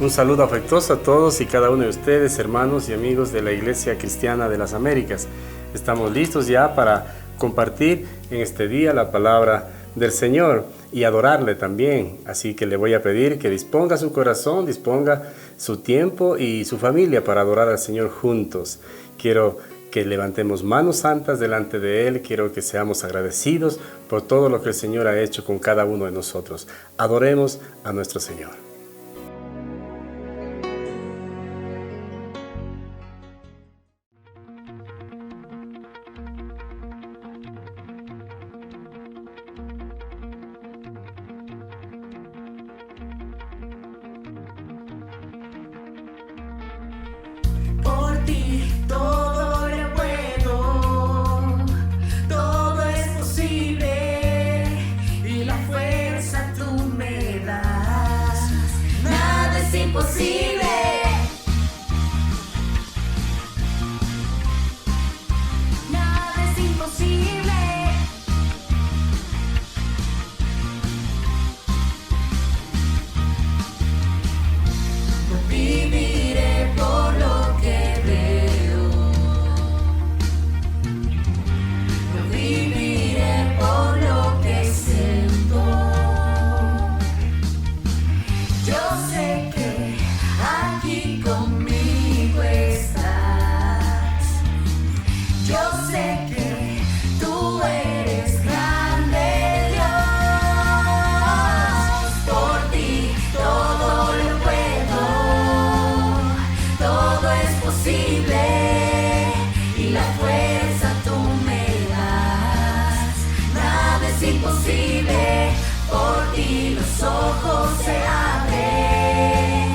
Un saludo afectuoso a todos y cada uno de ustedes, hermanos y amigos de la Iglesia Cristiana de las Américas. Estamos listos ya para compartir en este día la palabra del Señor y adorarle también. Así que le voy a pedir que disponga su corazón, disponga su tiempo y su familia para adorar al Señor juntos. Quiero que levantemos manos santas delante de Él. Quiero que seamos agradecidos por todo lo que el Señor ha hecho con cada uno de nosotros. Adoremos a nuestro Señor. Por ti todo lo puedo, todo es posible y la fuerza tú me das. Nada es imposible. Nada es imposible. No viviré por lo que veo. No viviré por lo que siento. Yo sé que aquí conmigo estás. Yo sé que tú eres grande, Dios. Por ti todo lo puedo, todo es posible y la fuerza tú me das. Nada es imposible, por ti los ojos se abren,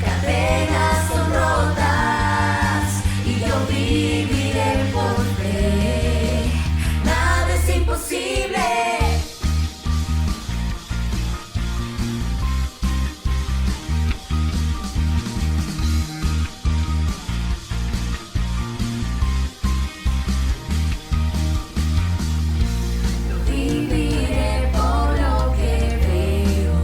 cadenas son rotas y yo viviré por fe. Nada es imposible. No viviré por lo que veo.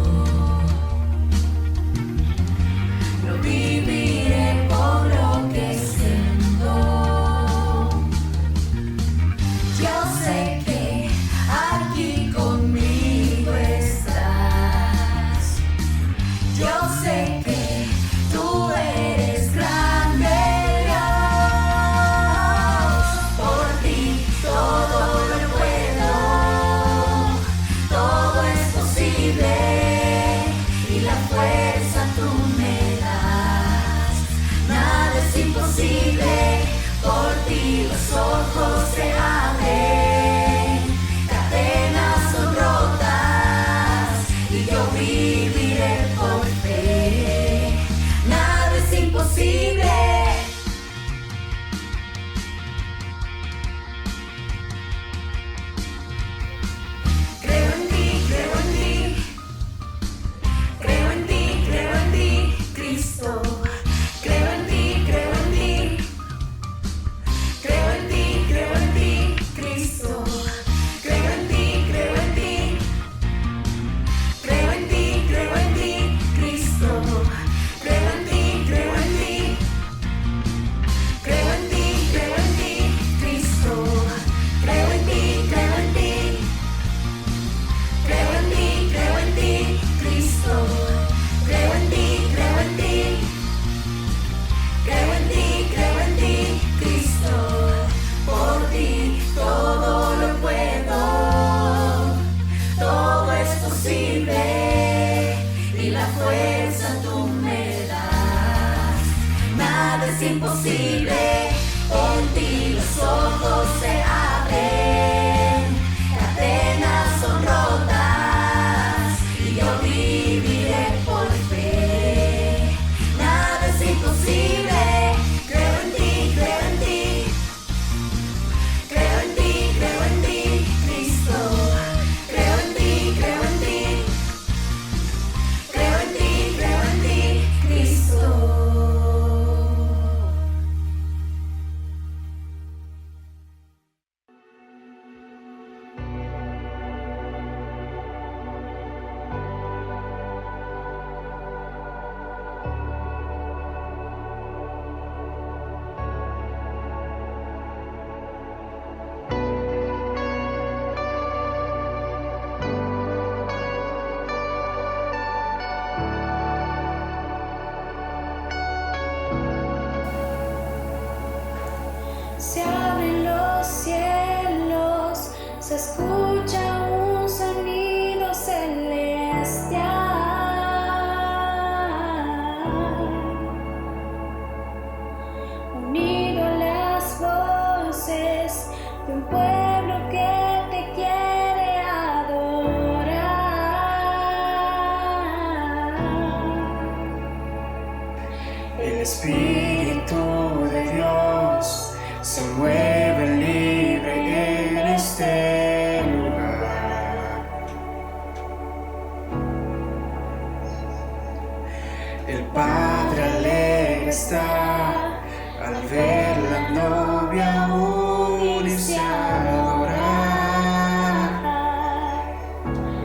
está al ver la novia unirse a adorar.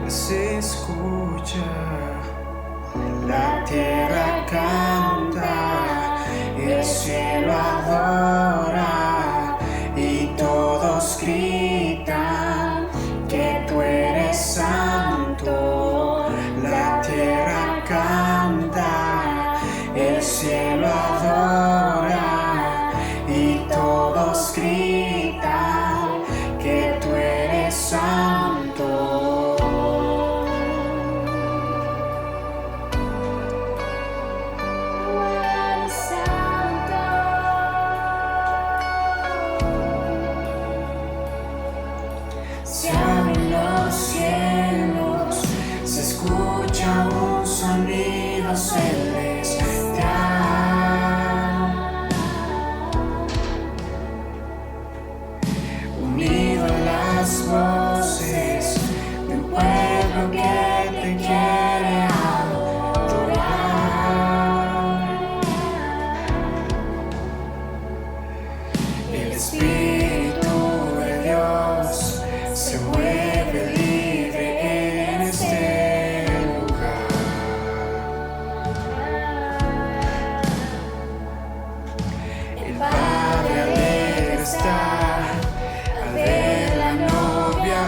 Se escucha, la tierra canta, el cielo adora y todos gritan que tú eres santo. La tierra canta, el cielo adora y todos gritan que tú eres santo. Se abren los cielos, se escucha un sonido celestial. Unido a las voces de un pueblo que te quiere adorar. El Espíritu de Dios se mueve libre en este lugar. El Padre alegre está al ver la novia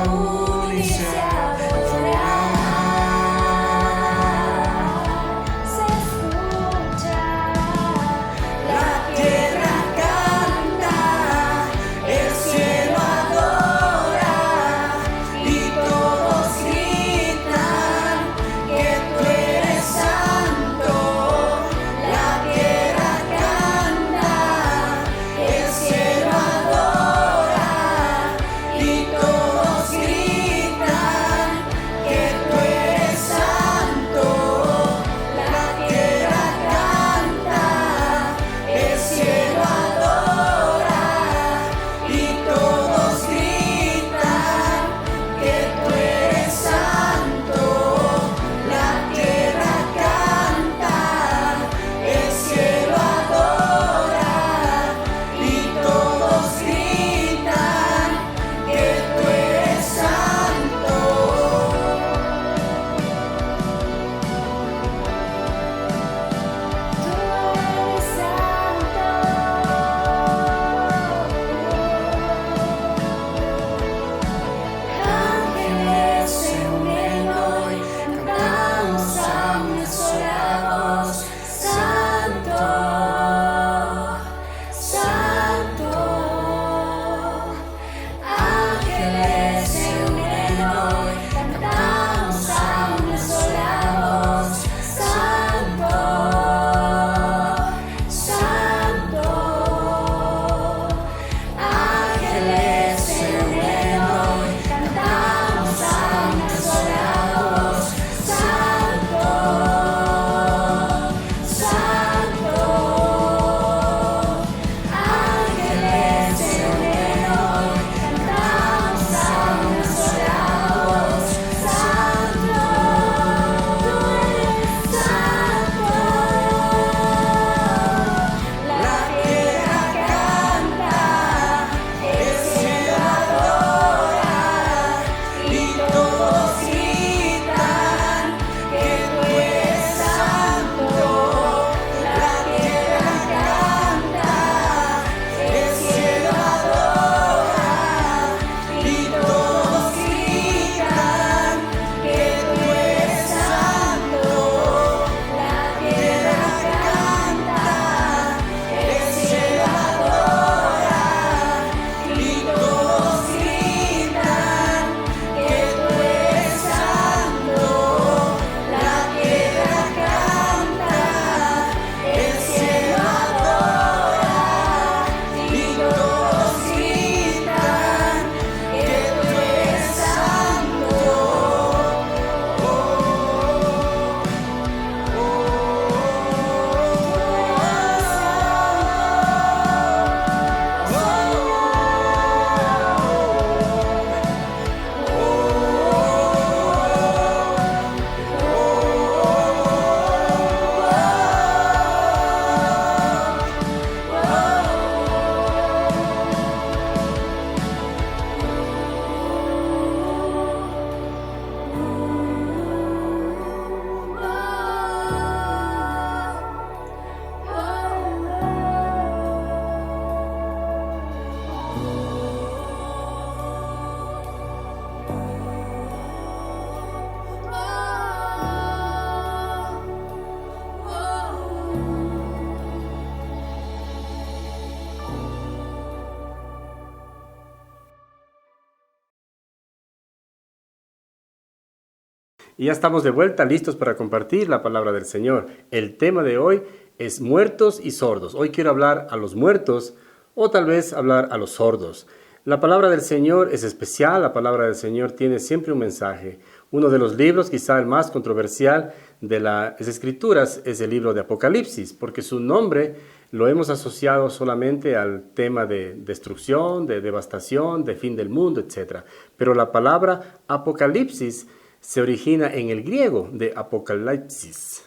Y ya estamos de vuelta, listos para compartir la palabra del Señor. El tema de hoy es muertos y sordos. Hoy quiero hablar a los muertos o tal vez hablar a los sordos. La palabra del Señor es especial, la palabra del Señor tiene siempre un mensaje. Uno de los libros, quizá el más controversial de las Escrituras, es el libro de Apocalipsis, porque su nombre lo hemos asociado solamente al tema de destrucción, de devastación, de fin del mundo, etc. Pero la palabra Apocalipsis se origina en el griego de apocalipsis,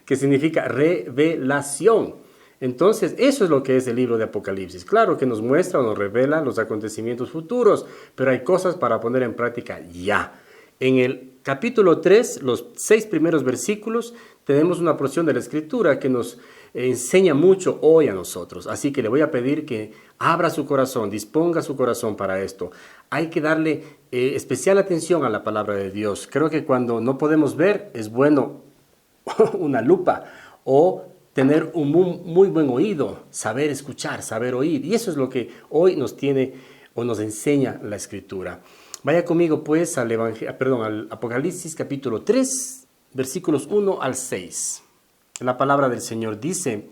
que significa revelación. Entonces, eso es lo que es el libro de Apocalipsis. Claro que nos muestra o nos revela los acontecimientos futuros, pero hay cosas para poner en práctica ya. En el capítulo 3, los 6 primeros versículos, tenemos una porción de la Escritura que nos enseña mucho hoy a nosotros. Así que le voy a pedir que abra su corazón, disponga su corazón para esto. Hay que darle especial atención a la palabra de Dios. Creo que cuando no podemos ver, es bueno una lupa o tener un muy buen oído, saber escuchar, saber oír. Y eso es lo que hoy nos tiene o nos enseña la Escritura. Vaya conmigo pues al Apocalipsis capítulo 3, versículos 1 al 6. La palabra del Señor dice: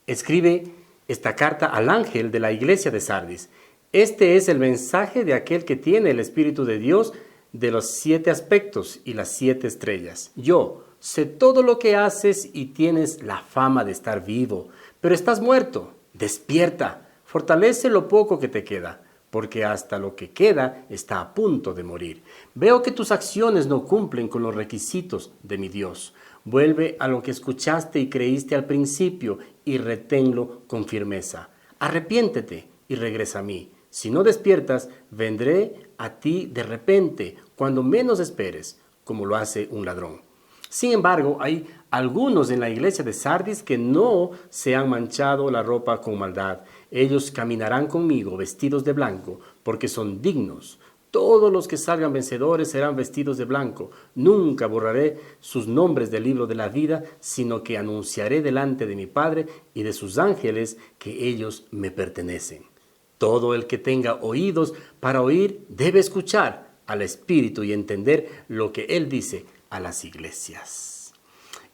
escribe esta carta al ángel de la iglesia de Sardis. Este es el mensaje de aquel que tiene el Espíritu de Dios de los 7 aspectos y las 7 estrellas. Yo sé todo lo que haces y tienes la fama de estar vivo, pero estás muerto. Despierta, fortalece lo poco que te queda, porque hasta lo que queda está a punto de morir. Veo que tus acciones no cumplen con los requisitos de mi Dios. Vuelve a lo que escuchaste y creíste al principio y reténlo con firmeza. Arrepiéntete y regresa a mí. Si no despiertas, vendré a ti de repente, cuando menos esperes, como lo hace un ladrón. Sin embargo, hay algunos en la iglesia de Sardis que no se han manchado la ropa con maldad. Ellos caminarán conmigo vestidos de blanco, porque son dignos. Todos los que salgan vencedores serán vestidos de blanco. Nunca borraré sus nombres del libro de la vida, sino que anunciaré delante de mi Padre y de sus ángeles que ellos me pertenecen. Todo el que tenga oídos para oír debe escuchar al Espíritu y entender lo que Él dice a las iglesias.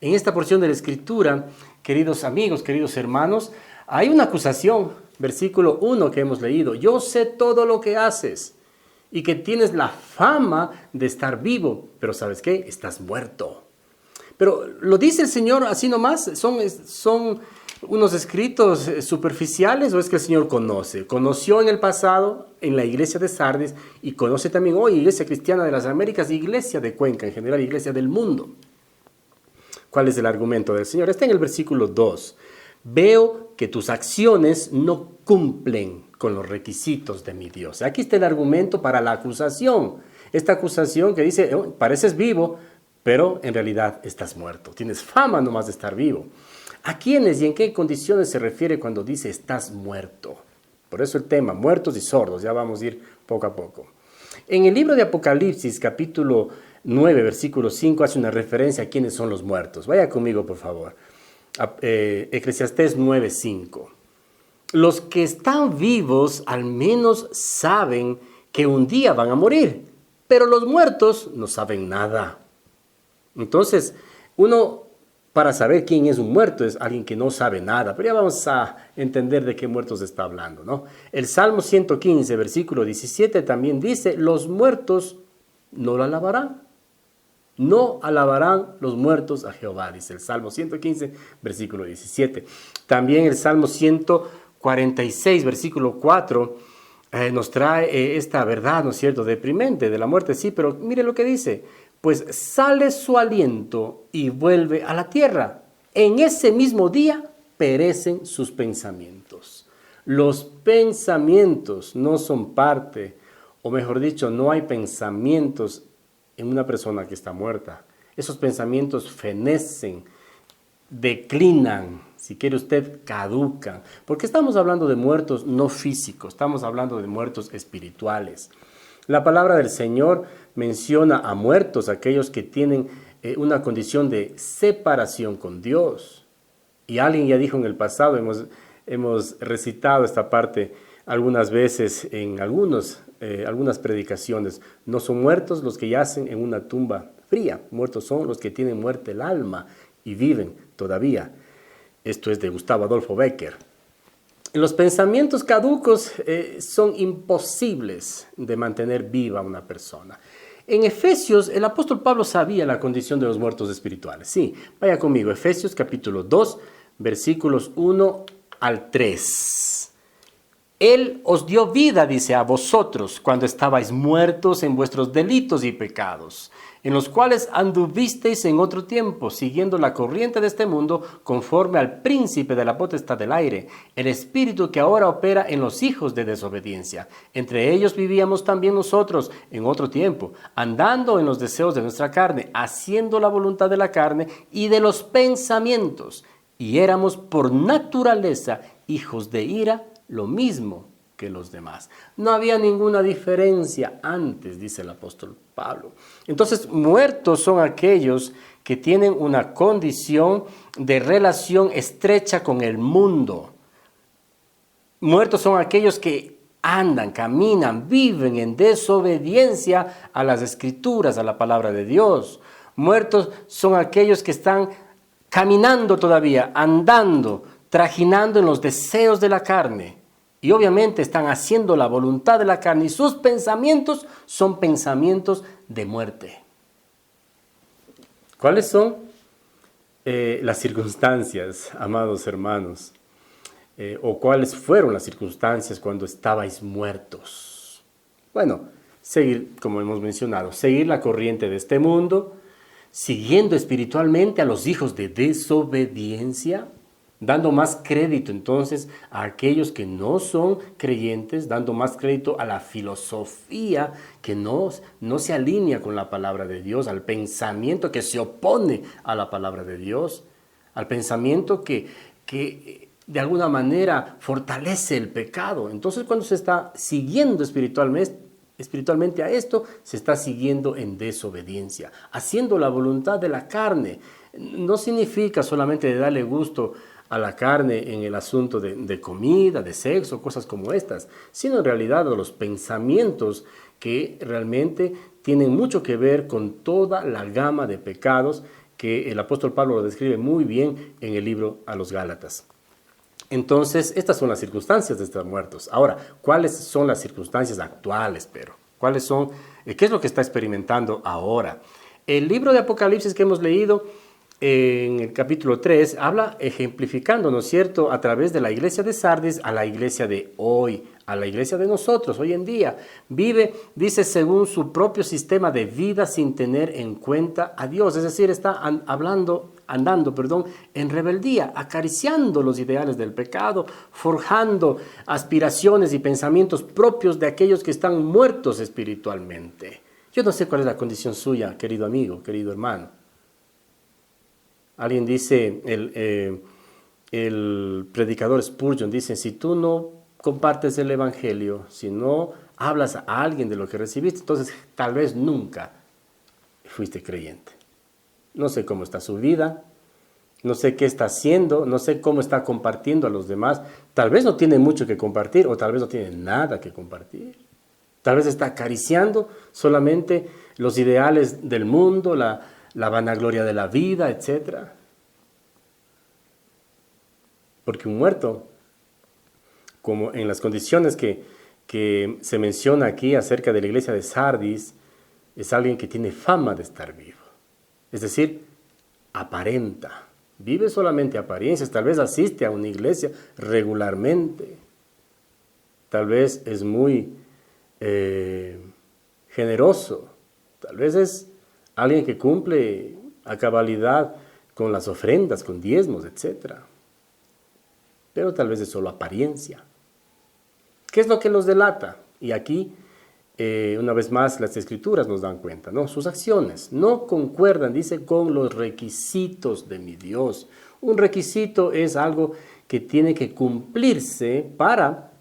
En esta porción de la Escritura, queridos amigos, queridos hermanos, hay una acusación, versículo 1 que hemos leído. Yo sé todo lo que haces y que tienes la fama de estar vivo, pero ¿sabes qué? Estás muerto. Pero lo dice el Señor así nomás, son unos escritos superficiales, o es que el Señor conoció en el pasado en la iglesia de Sardis y conoce también hoy Iglesia Cristiana de las Américas, Iglesia de Cuenca en general, Iglesia del mundo. ¿Cuál es el argumento del Señor? Está en el versículo 2. Veo que tus acciones no cumplen con los requisitos de mi Dios. Aquí está el argumento para la acusación. Esta acusación que dice, pareces vivo, pero en realidad estás muerto. Tienes fama nomás de estar vivo. ¿A quiénes y en qué condiciones se refiere cuando dice estás muerto? Por eso el tema, muertos y sordos, ya vamos a ir poco a poco. En el libro de Apocalipsis, capítulo 9, versículo 5, hace una referencia a quiénes son los muertos. Vaya conmigo, por favor. Eclesiastés 9, 5. Los que están vivos al menos saben que un día van a morir, pero los muertos no saben nada. Entonces, para saber quién es un muerto es alguien que no sabe nada, pero ya vamos a entender de qué muertos está hablando, ¿no? El Salmo 115, versículo 17 también dice, los muertos no lo alabarán. No alabarán los muertos a Jehová, dice el Salmo 115, versículo 17. También el Salmo 146, versículo 4, nos trae esta verdad, ¿no es cierto?, deprimente de la muerte, sí, pero mire lo que dice. Pues sale su aliento y vuelve a la tierra. En ese mismo día perecen sus pensamientos. Los pensamientos no son parte, o mejor dicho, no hay pensamientos en una persona que está muerta. Esos pensamientos fenecen, declinan, si quiere usted, caducan. Porque estamos hablando de muertos no físicos, estamos hablando de muertos espirituales. La palabra del Señor menciona a muertos, aquellos que tienen una condición de separación con Dios. Y alguien ya dijo en el pasado, hemos recitado esta parte algunas veces en algunos algunas predicaciones. No son muertos los que yacen en una tumba fría, muertos son los que tienen muerte el alma y viven todavía. Esto es de Gustavo Adolfo Becker. Los pensamientos caducos son imposibles de mantener viva una persona. En Efesios, el apóstol Pablo sabía la condición de los muertos espirituales. Sí, vaya conmigo, Efesios capítulo 2, versículos 1 al 3. Él os dio vida, dice, a vosotros, cuando estabais muertos en vuestros delitos y pecados, en los cuales anduvisteis en otro tiempo, siguiendo la corriente de este mundo, conforme al príncipe de la potestad del aire, el espíritu que ahora opera en los hijos de desobediencia. Entre ellos vivíamos también nosotros en otro tiempo, andando en los deseos de nuestra carne, haciendo la voluntad de la carne y de los pensamientos, y éramos por naturaleza hijos de ira, lo mismo que los demás. No había ninguna diferencia antes, dice el apóstol Pablo. Entonces, muertos son aquellos que tienen una condición de relación estrecha con el mundo. Muertos son aquellos que andan, caminan, viven en desobediencia a las Escrituras, a la palabra de Dios. Muertos son aquellos que están caminando todavía, andando, trajinando en los deseos de la carne. Y obviamente están haciendo la voluntad de la carne y sus pensamientos son pensamientos de muerte. ¿Cuáles son las circunstancias, amados hermanos? ¿O cuáles fueron las circunstancias cuando estabais muertos? Bueno, seguir, como hemos mencionado, seguir la corriente de este mundo, siguiendo espiritualmente a los hijos de desobediencia, dando más crédito entonces a aquellos que no son creyentes, dando más crédito a la filosofía que no se alinea con la palabra de Dios, al pensamiento que se opone a la palabra de Dios, al pensamiento que de alguna manera fortalece el pecado. Entonces, cuando se está siguiendo espiritualmente a esto, se está siguiendo en desobediencia, haciendo la voluntad de la carne. No significa solamente de darle gusto a la carne en el asunto de comida, de sexo, cosas como estas, sino en realidad de los pensamientos que realmente tienen mucho que ver con toda la gama de pecados que el apóstol Pablo lo describe muy bien en el libro a los Gálatas. Entonces, estas son las circunstancias de estar muertos. Ahora, ¿cuáles son las circunstancias actuales, pero? ¿Cuáles son? ¿Qué es lo que está experimentando ahora? El libro de Apocalipsis que hemos leído en el capítulo 3 habla ejemplificando, ¿no es cierto?, a través de la iglesia de Sardis a la iglesia de hoy, a la iglesia de nosotros, hoy en día. Vive, dice, según su propio sistema de vida sin tener en cuenta a Dios. Es decir, está andando en rebeldía, acariciando los ideales del pecado, forjando aspiraciones y pensamientos propios de aquellos que están muertos espiritualmente. Yo no sé cuál es la condición suya, querido amigo, querido hermano. Alguien dice, el predicador Spurgeon dice, si tú no compartes el evangelio, si no hablas a alguien de lo que recibiste, entonces tal vez nunca fuiste creyente. No sé cómo está su vida, no sé qué está haciendo, no sé cómo está compartiendo a los demás. Tal vez no tiene mucho que compartir o tal vez no tiene nada que compartir. Tal vez está acariciando solamente los ideales del mundo, la vanagloria de la vida, etc. Porque un muerto, como en las condiciones que se menciona aquí acerca de la iglesia de Sardis, es alguien que tiene fama de estar vivo. Es decir, aparenta, vive solamente apariencias, tal vez asiste a una iglesia regularmente, tal vez es muy generoso, tal vez es alguien que cumple a cabalidad con las ofrendas, con diezmos, etc. Pero tal vez es solo apariencia. ¿Qué es lo que los delata? Y aquí, una vez más, las Escrituras nos dan cuenta, ¿no? Sus acciones no concuerdan, dice, con los requisitos de mi Dios. Un requisito es algo que tiene que cumplirse para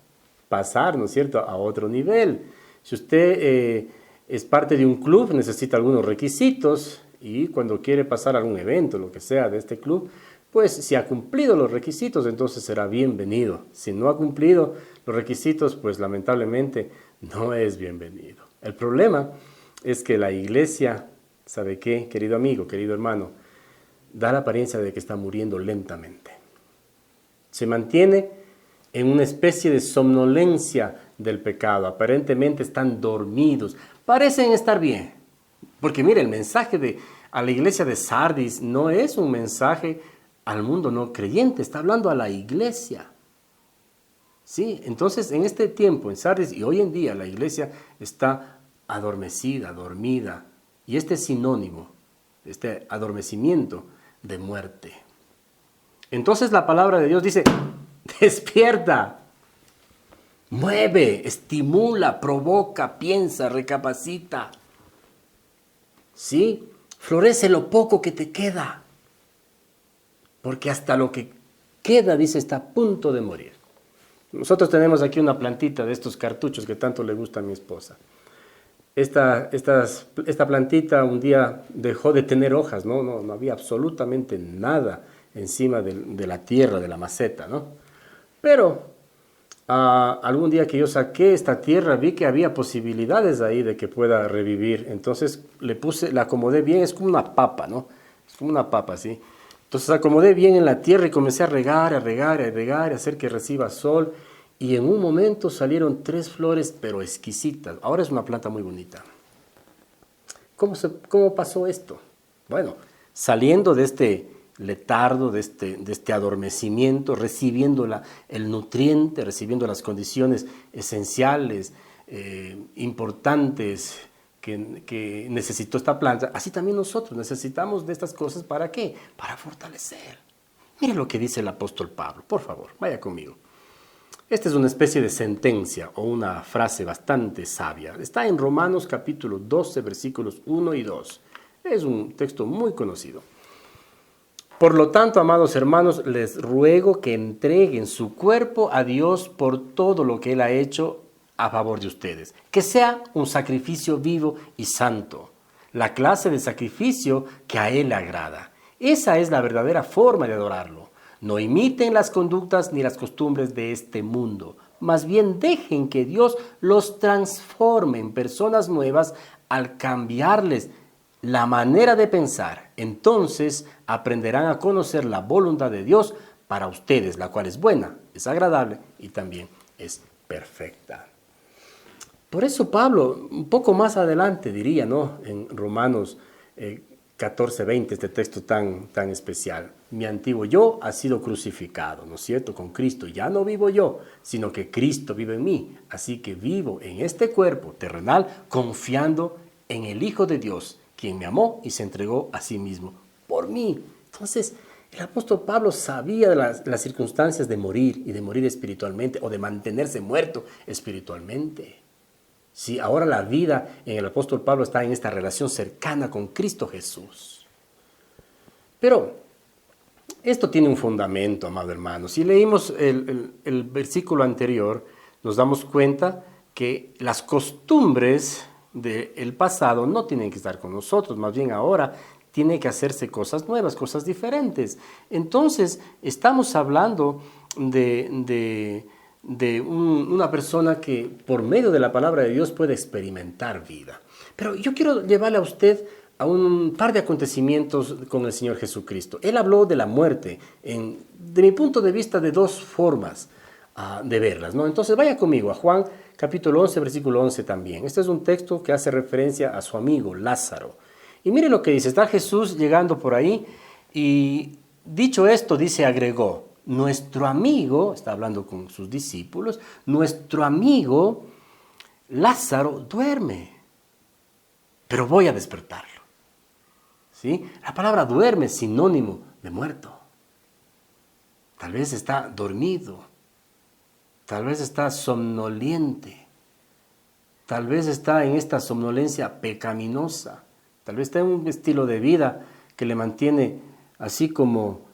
pasar, ¿no es cierto?, a otro nivel. Si usted es parte de un club, necesita algunos requisitos y cuando quiere pasar a algún evento, lo que sea de este club, pues si ha cumplido los requisitos, entonces será bienvenido. Si no ha cumplido los requisitos, pues lamentablemente no es bienvenido. El problema es que la iglesia, ¿sabe qué, querido amigo, querido hermano? Da la apariencia de que está muriendo lentamente. Se mantiene en una especie de somnolencia del pecado. Aparentemente están dormidos, parecen estar bien. Porque mire, el mensaje a la iglesia de Sardis no es un mensaje al mundo no creyente, está hablando a la iglesia. Sí, entonces en este tiempo, en Sardis y hoy en día, la iglesia está adormecida, dormida. Y este es sinónimo, este adormecimiento de muerte. Entonces la palabra de Dios dice, despierta, mueve, estimula, provoca, piensa, recapacita. ¿Sí? Florece lo poco que te queda. Porque hasta lo que queda, dice, está a punto de morir. Nosotros tenemos aquí una plantita de estos cartuchos que tanto le gusta a mi esposa. Esta plantita un día dejó de tener hojas, no había absolutamente nada encima de la tierra, de la maceta, ¿no? Pero algún día que yo saqué esta tierra vi que había posibilidades ahí de que pueda revivir. Entonces la acomodé bien, es como una papa, ¿no? Es como una papa, ¿sí? Entonces acomodé bien en la tierra y comencé a regar, a hacer que reciba sol. Y en un momento salieron 3 flores, pero exquisitas. Ahora es una planta muy bonita. ¿Cómo pasó esto? Bueno, saliendo de este letardo, de este adormecimiento, recibiendo el nutriente, recibiendo las condiciones esenciales, importantes que necesitó esta planta, así también nosotros necesitamos de estas cosas. ¿Para qué? Para fortalecer. Miren lo que dice el apóstol Pablo, por favor, vaya conmigo. Esta es una especie de sentencia o una frase bastante sabia. Está en Romanos capítulo 12, versículos 1 y 2. Es un texto muy conocido. Por lo tanto, amados hermanos, les ruego que entreguen su cuerpo a Dios por todo lo que Él ha hecho a favor de ustedes. Que sea un sacrificio vivo y santo, la clase de sacrificio que a Él le agrada. Esa es la verdadera forma de adorarlo. No imiten las conductas ni las costumbres de este mundo. Más bien dejen que Dios los transforme en personas nuevas al cambiarles la manera de pensar. Entonces aprenderán a conocer la voluntad de Dios para ustedes, la cual es buena, es agradable y también es perfecta. Por eso Pablo, un poco más adelante diría, ¿no? En Romanos 14:20, este texto tan especial. Mi antiguo yo ha sido crucificado, ¿no es cierto? Con Cristo. Ya no vivo yo, sino que Cristo vive en mí. Así que vivo en este cuerpo terrenal confiando en el Hijo de Dios, quien me amó y se entregó a sí mismo por mí. Entonces, el apóstol Pablo sabía de las circunstancias de morir y de morir espiritualmente o de mantenerse muerto espiritualmente. Sí, ahora la vida en el apóstol Pablo está en esta relación cercana con Cristo Jesús. Pero esto tiene un fundamento, amado hermano. Si leímos el versículo anterior, nos damos cuenta que las costumbres del pasado no tienen que estar con nosotros, más bien ahora tiene que hacerse cosas nuevas, cosas diferentes. Entonces, estamos hablando de una persona que por medio de la palabra de Dios puede experimentar vida. Pero yo quiero llevarle a usted a un par de acontecimientos con el Señor Jesucristo. Él habló de la muerte, de mi punto de vista, de 2 formas de verlas, ¿no? Entonces vaya conmigo a Juan capítulo 11, versículo 11 también. Este es un texto que hace referencia a su amigo Lázaro. Y mire lo que dice, está Jesús llegando por ahí y dicho esto, agregó, nuestro amigo, está hablando con sus discípulos, nuestro amigo Lázaro duerme, pero voy a despertarlo. ¿Sí? La palabra duerme es sinónimo de muerto. Tal vez está dormido, tal vez está somnoliente, tal vez está en esta somnolencia pecaminosa, tal vez está en un estilo de vida que le mantiene así como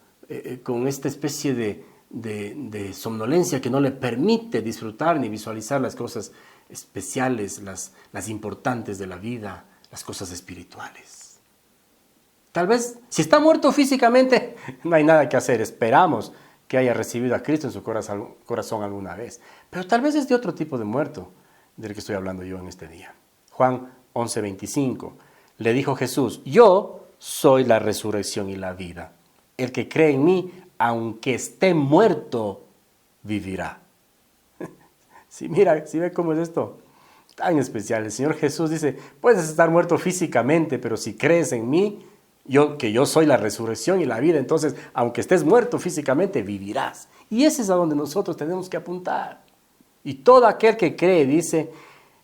con esta especie de somnolencia que no le permite disfrutar ni visualizar las cosas especiales, las importantes de la vida, las cosas espirituales. Tal vez, si está muerto físicamente, no hay nada que hacer. Esperamos que haya recibido a Cristo en su corazón alguna vez. Pero tal vez es de otro tipo de muerto. del que estoy hablando yo en este día. Juan 11:25. Le dijo Jesús, yo soy la resurrección y la vida. El que cree en mí, aunque esté muerto, vivirá. Sí, mira, ¿sí ve cómo es esto? Tan especial. El Señor Jesús dice, puedes estar muerto físicamente, pero si crees en mí, que yo soy la resurrección y la vida, entonces, aunque estés muerto físicamente, vivirás. Y ese es a donde nosotros tenemos que apuntar. Y todo aquel que cree, dice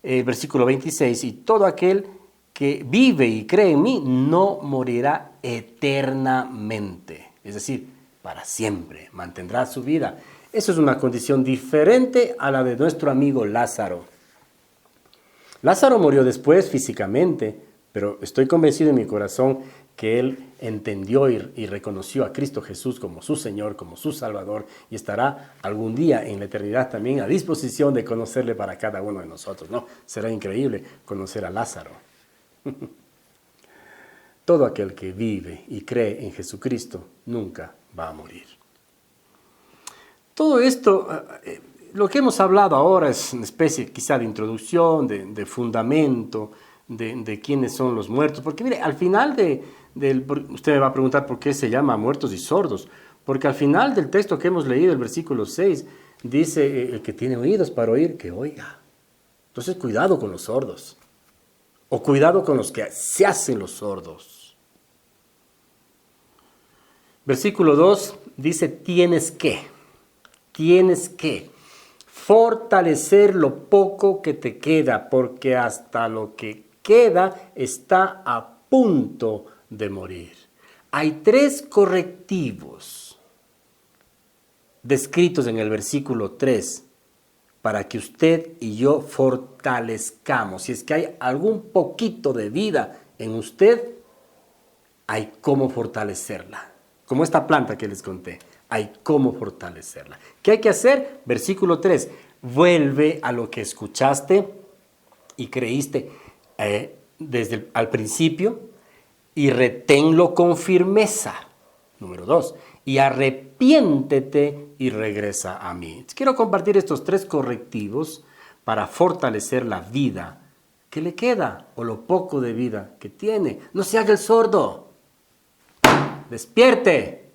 el versículo 26, y todo aquel que vive y cree en mí, no morirá eternamente. Es decir, para siempre, mantendrá su vida. Eso es una condición diferente a la de nuestro amigo Lázaro. Lázaro murió después físicamente, pero estoy convencido en mi corazón que él entendió y reconoció a Cristo Jesús como su Señor, como su Salvador, y estará algún día en la eternidad también a disposición de conocerle para cada uno de nosotros, ¿no? Será increíble conocer a Lázaro. Todo aquel que vive y cree en Jesucristo nunca va a morir. Todo esto, lo que hemos hablado ahora es una especie quizá de introducción, de fundamento, de quiénes son los muertos. Porque mire, al final usted me va a preguntar por qué se llama muertos y sordos. Porque al final del texto que hemos leído, el versículo 6, dice, el que tiene oídos para oír, que oiga. Entonces cuidado con los sordos. O cuidado con los que se hacen los sordos. Versículo 2 dice, tienes que fortalecer lo poco que te queda, porque hasta lo que queda está a punto de morir. Hay 3 correctivos descritos en el versículo 3 para que usted y yo fortalezcamos. Si es que hay algún poquito de vida en usted, hay cómo fortalecerla. Como esta planta que les conté, hay cómo fortalecerla. ¿Qué hay que hacer? Versículo 3, vuelve a lo que escuchaste y creíste al principio y reténlo con firmeza. Número 2, y arrepiéntete y regresa a mí. Quiero compartir estos 3 correctivos para fortalecer la vida que le queda o lo poco de vida que tiene. No se haga el sordo. Despierte.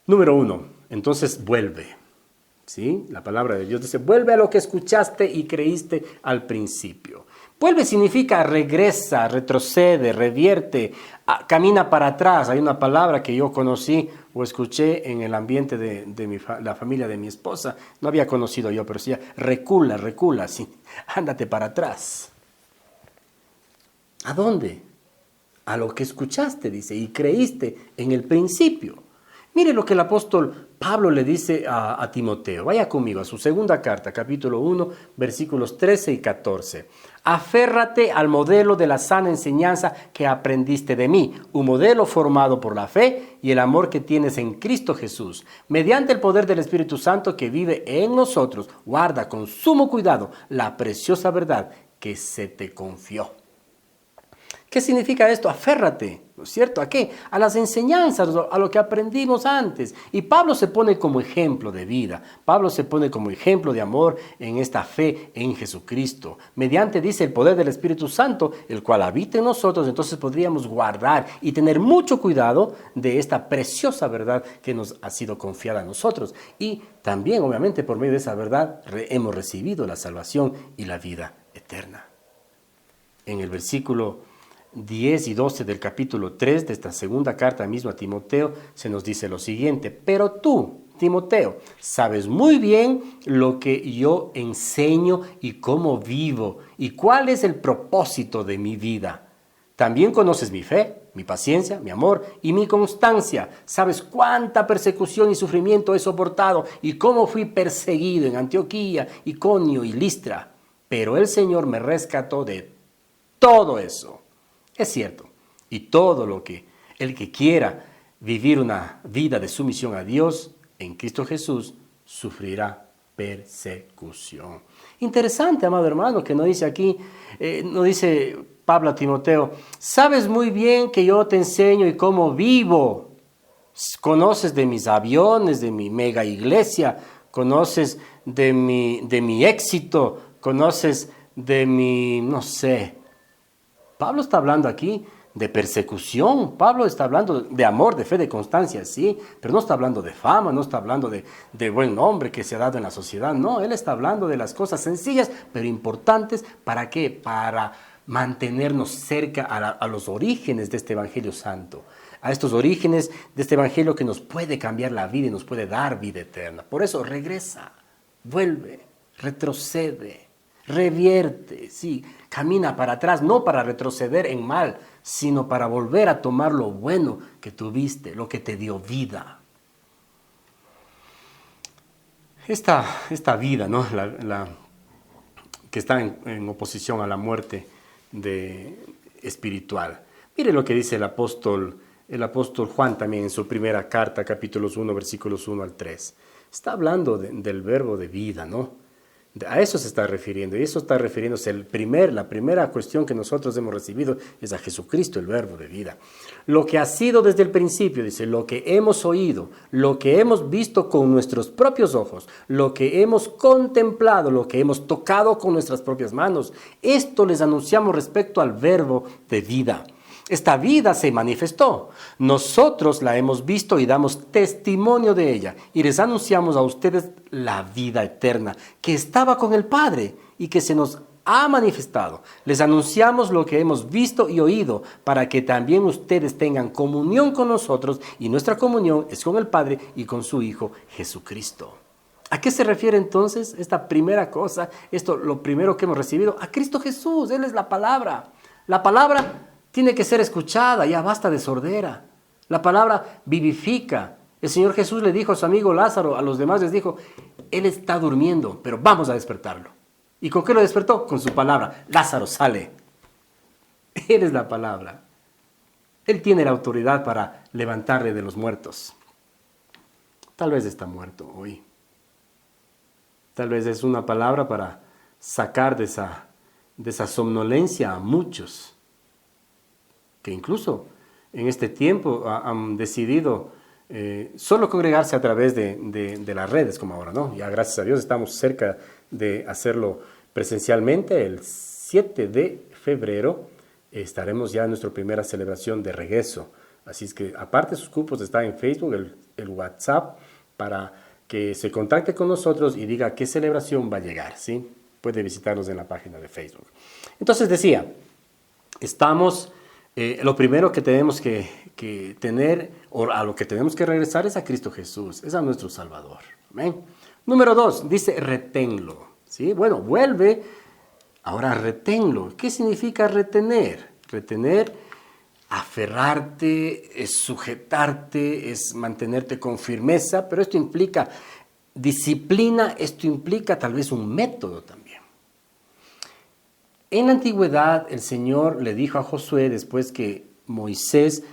Número 1, entonces vuelve. ¿Sí? La palabra de Dios dice, vuelve a lo que escuchaste y creíste al principio. Vuelve significa regresa, retrocede, revierte, camina para atrás. Hay una palabra que yo conocí o escuché en el ambiente de la familia de mi esposa. No había conocido yo, pero decía, recula, sí, ándate para atrás. ¿A dónde? A lo que escuchaste, dice, y creíste en el principio. Mire lo que el apóstol Pablo le dice a Timoteo. Vaya conmigo a su segunda carta, capítulo 1, versículos 13 y 14. Aférrate al modelo de la sana enseñanza que aprendiste de mí, un modelo formado por la fe y el amor que tienes en Cristo Jesús. Mediante el poder del Espíritu Santo que vive en nosotros, guarda con sumo cuidado la preciosa verdad que se te confió. ¿Qué significa esto? Aférrate, ¿no es cierto? ¿A qué? A las enseñanzas, a lo que aprendimos antes. Y Pablo se pone como ejemplo de vida. Pablo se pone como ejemplo de amor en esta fe en Jesucristo. Mediante, dice, el poder del Espíritu Santo, el cual habita en nosotros, entonces podríamos guardar y tener mucho cuidado de esta preciosa verdad que nos ha sido confiada a nosotros. Y también, obviamente, por medio de esa verdad, hemos recibido la salvación y la vida eterna. En el versículo 10 y 12 del capítulo 3 de esta segunda carta misma a Timoteo se nos dice lo siguiente: pero tú, Timoteo, sabes muy bien lo que yo enseño y cómo vivo y cuál es el propósito de mi vida. También conoces mi fe, mi paciencia, mi amor y mi constancia. Sabes cuánta persecución y sufrimiento he soportado y cómo fui perseguido en Antioquía, Iconio y Listra. Pero el Señor me rescató de todo eso. Es cierto, y todo lo que el que quiera vivir una vida de sumisión a Dios en Cristo Jesús sufrirá persecución. Interesante, amado hermano, que no dice aquí, no dice Pablo a Timoteo, sabes muy bien que yo te enseño y cómo vivo, conoces de mis aviones, de mi mega iglesia, conoces de mi éxito, conoces de mi, no sé. Pablo está hablando aquí de persecución. Pablo está hablando de amor, de fe, de constancia, sí, pero no está hablando de fama, no está hablando de buen nombre que se ha dado en la sociedad. No, él está hablando de las cosas sencillas, pero importantes. ¿Para qué? Para mantenernos cerca a los orígenes de este Evangelio Santo, a estos orígenes de este Evangelio que nos puede cambiar la vida y nos puede dar vida eterna. Por eso regresa, vuelve, retrocede, revierte, sí, camina para atrás, no para retroceder en mal, sino para volver a tomar lo bueno que tuviste, lo que te dio vida. Esta vida, ¿no? Que está en oposición a la muerte espiritual. Mire lo que dice el apóstol Juan también en su primera carta, capítulos 1, versículos 1 al 3. Está hablando del verbo de vida, ¿no? A eso se está refiriendo, y eso está refiriéndose, la primera cuestión que nosotros hemos recibido es a Jesucristo, el verbo de vida. Lo que ha sido desde el principio, dice, lo que hemos oído, lo que hemos visto con nuestros propios ojos, lo que hemos contemplado, lo que hemos tocado con nuestras propias manos, esto les anunciamos respecto al verbo de vida. Esta vida se manifestó. Nosotros la hemos visto y damos testimonio de ella. Y les anunciamos a ustedes la vida eterna que estaba con el Padre y que se nos ha manifestado. Les anunciamos lo que hemos visto y oído para que también ustedes tengan comunión con nosotros, y nuestra comunión es con el Padre y con su Hijo Jesucristo. ¿A qué se refiere entonces esta primera cosa? Lo primero que hemos recibido, a Cristo Jesús. Él es la palabra. La palabra tiene que ser escuchada, ya basta de sordera. La palabra vivifica. El Señor Jesús le dijo a su amigo Lázaro, a los demás les dijo, Él está durmiendo, pero vamos a despertarlo. ¿Y con qué lo despertó? Con su palabra. Lázaro, sale. Él es la palabra. Él tiene la autoridad para levantarle de los muertos. Tal vez está muerto hoy. Tal vez es una palabra para sacar de esa somnolencia a muchos que incluso en este tiempo han decidido solo congregarse a través de las redes como ahora, ¿no? Ya gracias a Dios estamos cerca de hacerlo presencialmente. El 7 de febrero estaremos ya en nuestra primera celebración de regreso. Así es que aparte sus cupos está en Facebook, el WhatsApp, para que se contacte con nosotros y diga qué celebración va a llegar, ¿sí? Puede visitarnos en la página de Facebook. Entonces decía, lo primero que tenemos que tener, o a lo que tenemos que regresar, es a Cristo Jesús, es a nuestro Salvador. ¿Amén? Número 2, dice reténlo. ¿Sí? Bueno, vuelve, ahora reténlo. ¿Qué significa retener? Retener, aferrarte, es sujetarte, es mantenerte con firmeza, pero esto implica disciplina, esto implica tal vez un método también. En la antigüedad, el Señor le dijo a Josué, después que Moisés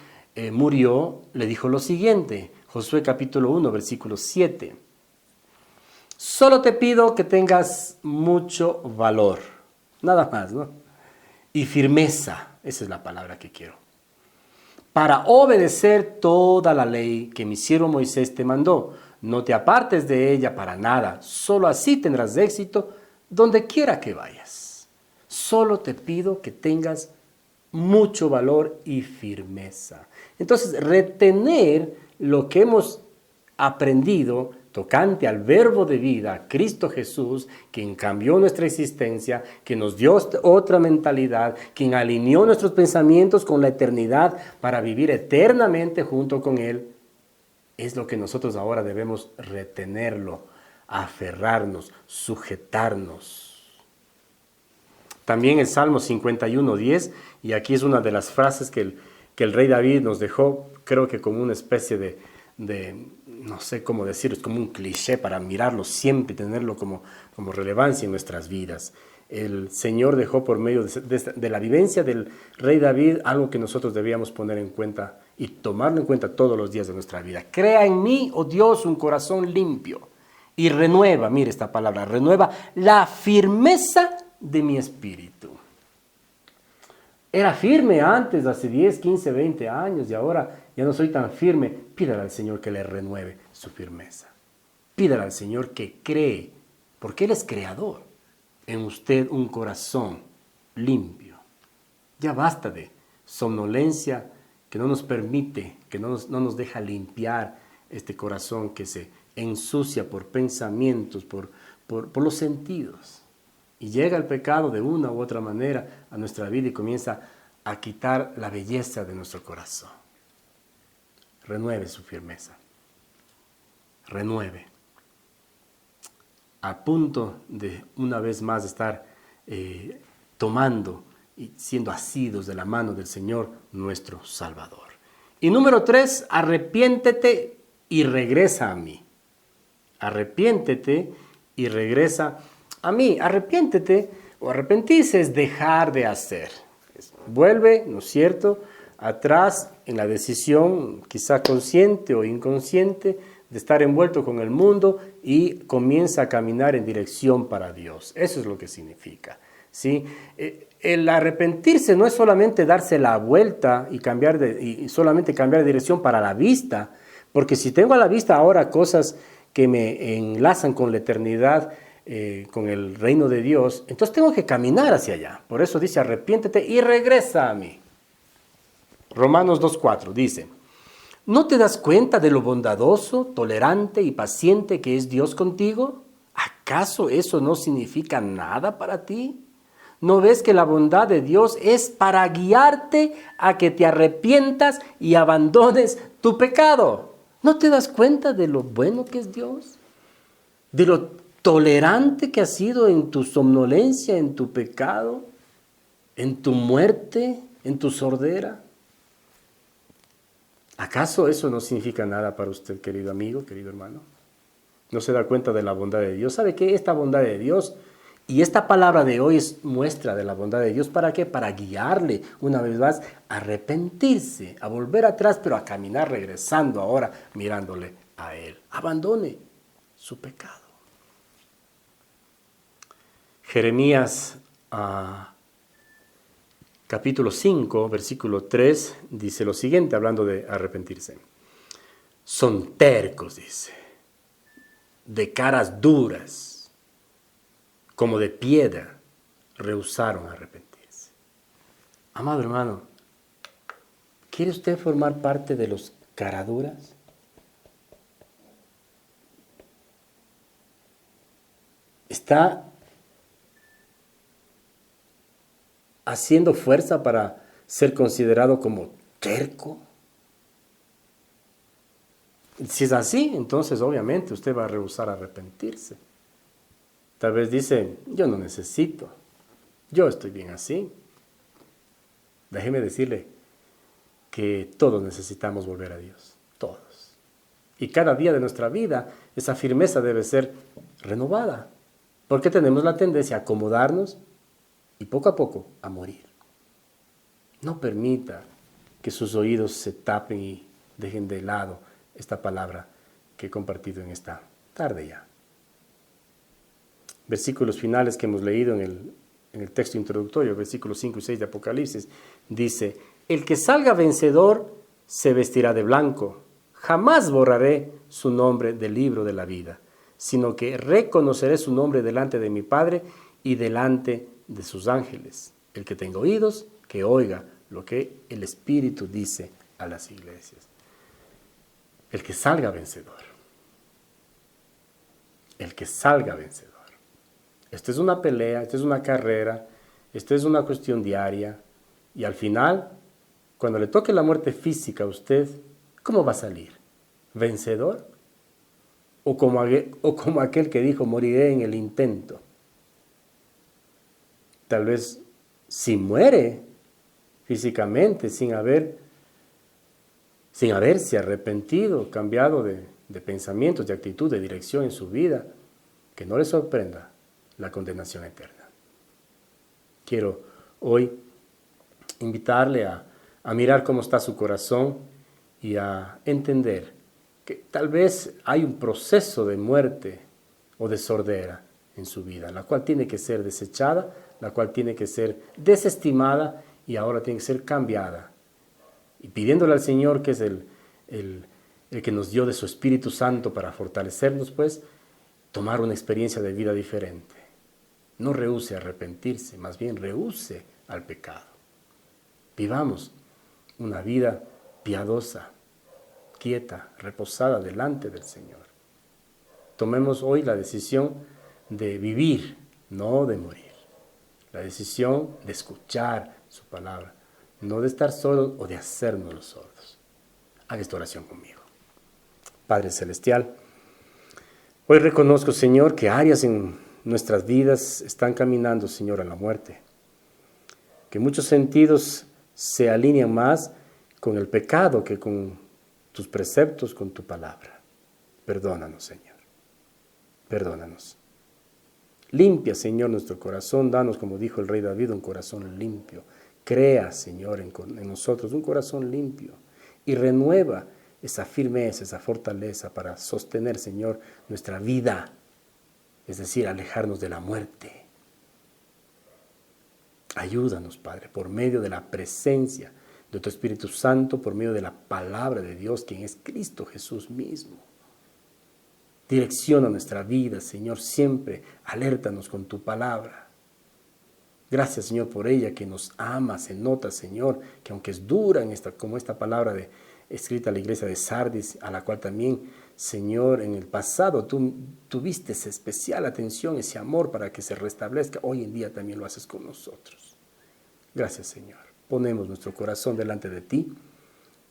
murió, le dijo lo siguiente, Josué capítulo 1, versículo 7. Solo te pido que tengas mucho valor, nada más, ¿no? Y firmeza, esa es la palabra que quiero, para obedecer toda la ley que mi siervo Moisés te mandó. No te apartes de ella para nada, solo así tendrás éxito donde quiera que vayas. Solo te pido que tengas mucho valor y firmeza. Entonces, retener lo que hemos aprendido tocante al verbo de vida, Cristo Jesús, quien cambió nuestra existencia, que nos dio otra mentalidad, quien alineó nuestros pensamientos con la eternidad para vivir eternamente junto con Él, es lo que nosotros ahora debemos retenerlo, aferrarnos, sujetarnos. También el Salmo 51:10, y aquí es una de las frases que el rey David nos dejó, creo que como una especie de no sé cómo decirlo, es como un cliché para mirarlo siempre y tenerlo como relevancia en nuestras vidas. El Señor dejó por medio de la vivencia del rey David algo que nosotros debíamos poner en cuenta y tomarlo en cuenta todos los días de nuestra vida. Crea en mí, oh Dios, un corazón limpio y renueva, mire esta palabra, renueva la firmeza de mi espíritu. Era firme antes, hace 10, 15, 20 años, y ahora ya no soy tan firme. Pídale al Señor que le renueve su firmeza. Pídale al Señor que cree, porque Él es creador, en usted un corazón limpio. Ya basta de somnolencia que no nos permite, que no nos deja limpiar este corazón que se ensucia por pensamientos, por los sentidos. Y llega el pecado de una u otra manera a nuestra vida y comienza a quitar la belleza de nuestro corazón. Renueve su firmeza. Renueve. A punto de una vez más estar tomando y siendo asidos de la mano del Señor, nuestro Salvador. Y número 3, arrepiéntete y regresa a mí. Arrepiéntete y regresa a mí. Arrepiéntete o arrepentirse es dejar de hacer. Vuelve, ¿no es cierto?, atrás en la decisión, quizá consciente o inconsciente, de estar envuelto con el mundo y comienza a caminar en dirección para Dios. Eso es lo que significa, ¿sí? El arrepentirse no es solamente darse la vuelta y solamente cambiar de dirección para la vista, porque si tengo a la vista ahora cosas que me enlazan con la eternidad, con el reino de Dios, entonces tengo que caminar hacia allá. Por eso dice, arrepiéntete y regresa a mí. Romanos 2:4 dice, ¿no te das cuenta de lo bondadoso, tolerante y paciente que es Dios contigo? ¿Acaso eso no significa nada para ti? ¿No ves que la bondad de Dios es para guiarte a que te arrepientas y abandones tu pecado? ¿No te das cuenta de lo bueno que es Dios? ¿De lo tolerante que has sido en tu somnolencia, en tu pecado, en tu muerte, en tu sordera? ¿Acaso eso no significa nada para usted, querido amigo, querido hermano? ¿No se da cuenta de la bondad de Dios? ¿Sabe qué? Esta bondad de Dios y esta palabra de hoy es muestra de la bondad de Dios. ¿Para qué? Para guiarle una vez más a arrepentirse, a volver atrás, pero a caminar regresando ahora, mirándole a Él. Abandone su pecado. Jeremías capítulo 5, versículo 3, dice lo siguiente, hablando de arrepentirse. Son tercos, dice, de caras duras, como de piedra, rehusaron arrepentirse. Amado hermano, ¿quiere usted formar parte de los caraduras? ¿Está haciendo fuerza para ser considerado como terco? Si es así, entonces obviamente usted va a rehusar arrepentirse. Tal vez dice, yo no necesito, yo estoy bien así. Déjeme decirle que todos necesitamos volver a Dios, todos. Y cada día de nuestra vida esa firmeza debe ser renovada, porque tenemos la tendencia a acomodarnos y poco a poco a morir. No permita que sus oídos se tapen y dejen de lado esta palabra que he compartido en esta tarde ya. Versículos finales que hemos leído en el texto introductorio, versículos 5 y 6 de Apocalipsis, dice, el que salga vencedor se vestirá de blanco, jamás borraré su nombre del libro de la vida, sino que reconoceré su nombre delante de mi Padre y delante de sus ángeles. El que tenga oídos, que oiga lo que el Espíritu dice a las iglesias. El que salga vencedor. El que salga vencedor. Esto es una pelea, esto es una carrera, esto es una cuestión diaria. Y al final, cuando le toque la muerte física a usted, ¿cómo va a salir? ¿Vencedor? ¿O como aquel que dijo, moriré en el intento? Tal vez si muere físicamente sin haberse arrepentido, cambiado de pensamientos, de actitud, de dirección en su vida, que no le sorprenda la condenación eterna. Quiero hoy invitarle a mirar cómo está su corazón y a entender que tal vez hay un proceso de muerte o de sordera en su vida, la cual tiene que ser desechada, la cual tiene que ser desestimada y ahora tiene que ser cambiada. Y pidiéndole al Señor, que es el el que nos dio de su Espíritu Santo para fortalecernos, pues, tomar una experiencia de vida diferente. No rehúse arrepentirse, más bien rehúse al pecado. Vivamos una vida piadosa, quieta, reposada delante del Señor. Tomemos hoy la decisión de vivir, no de morir. La decisión de escuchar su palabra, no de estar solos o de hacernos los sordos. Haga esta oración conmigo. Padre Celestial, hoy reconozco, Señor, que áreas en nuestras vidas están caminando, Señor, a la muerte. Que muchos sentidos se alinean más con el pecado que con tus preceptos, con tu palabra. Perdónanos, Señor. Perdónanos. Limpia, Señor, nuestro corazón. Danos, como dijo el rey David, un corazón limpio. Crea, Señor, en nosotros un corazón limpio. Y renueva esa firmeza, esa fortaleza para sostener, Señor, nuestra vida. Es decir, alejarnos de la muerte. Ayúdanos, Padre, por medio de la presencia de tu Espíritu Santo, por medio de la palabra de Dios, quien es Cristo Jesús mismo. Direcciona nuestra vida, Señor, siempre alértanos con tu palabra. Gracias, Señor, por ella que nos ama. Se nota, Señor, que aunque es dura como esta palabra escrita a la iglesia de Sardis, a la cual también, Señor, en el pasado tú tuviste esa especial atención, ese amor para que se restablezca, hoy en día también lo haces con nosotros. Gracias, Señor. Ponemos nuestro corazón delante de ti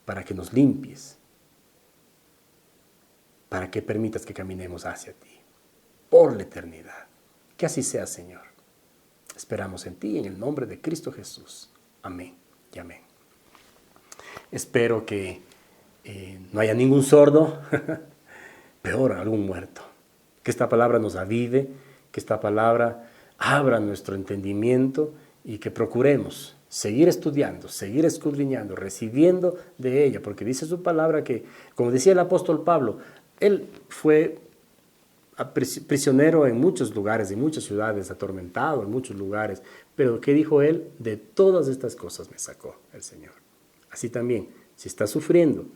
para que nos limpies, para que permitas que caminemos hacia ti, por la eternidad. Que así sea, Señor. Esperamos en ti, en el nombre de Cristo Jesús. Amén y amén. Espero que no haya ningún sordo, peor, algún muerto. Que esta palabra nos avive, que esta palabra abra nuestro entendimiento y que procuremos seguir estudiando, seguir escudriñando, recibiendo de ella, porque dice su palabra que, como decía el apóstol Pablo, él fue prisionero en muchos lugares, en muchas ciudades, atormentado en muchos lugares, pero ¿qué dijo él? De todas estas cosas me sacó el Señor. Así también, si está sufriendo,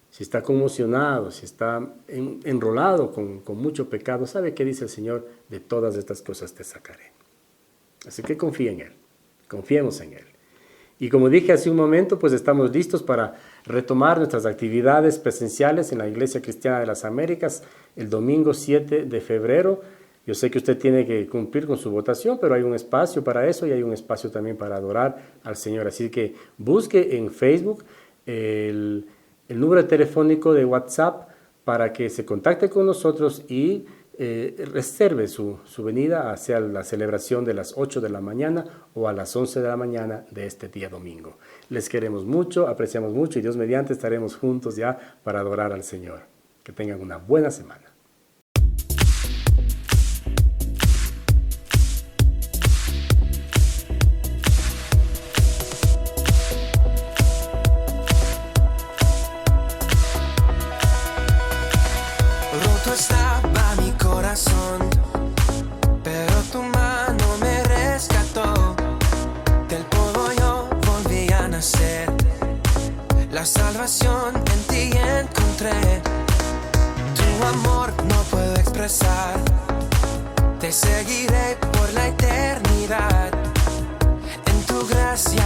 si está conmocionado, si está enrolado con mucho pecado, ¿sabe qué dice el Señor? De todas estas cosas te sacaré. Así que confía en Él, confiemos en Él. Y como dije hace un momento, pues estamos listos para retomar nuestras actividades presenciales en la Iglesia Cristiana de las Américas el domingo 7 de febrero. Yo sé que usted tiene que cumplir con su votación, pero hay un espacio para eso y hay un espacio también para adorar al Señor. Así que busque en Facebook el número telefónico de WhatsApp para que se contacte con nosotros y reserve su venida hacia la celebración de las 8 de la mañana o a las 11 de la mañana de este día domingo. Les queremos mucho, apreciamos mucho y Dios mediante estaremos juntos ya para adorar al Señor. Que tengan una buena semana. Roto estaba mi corazón, pero tu mano me rescató. Del polvo yo volví a nacer. La salvación en ti encontré. Tu amor no puedo expresar. Te seguiré por la eternidad. En tu gracia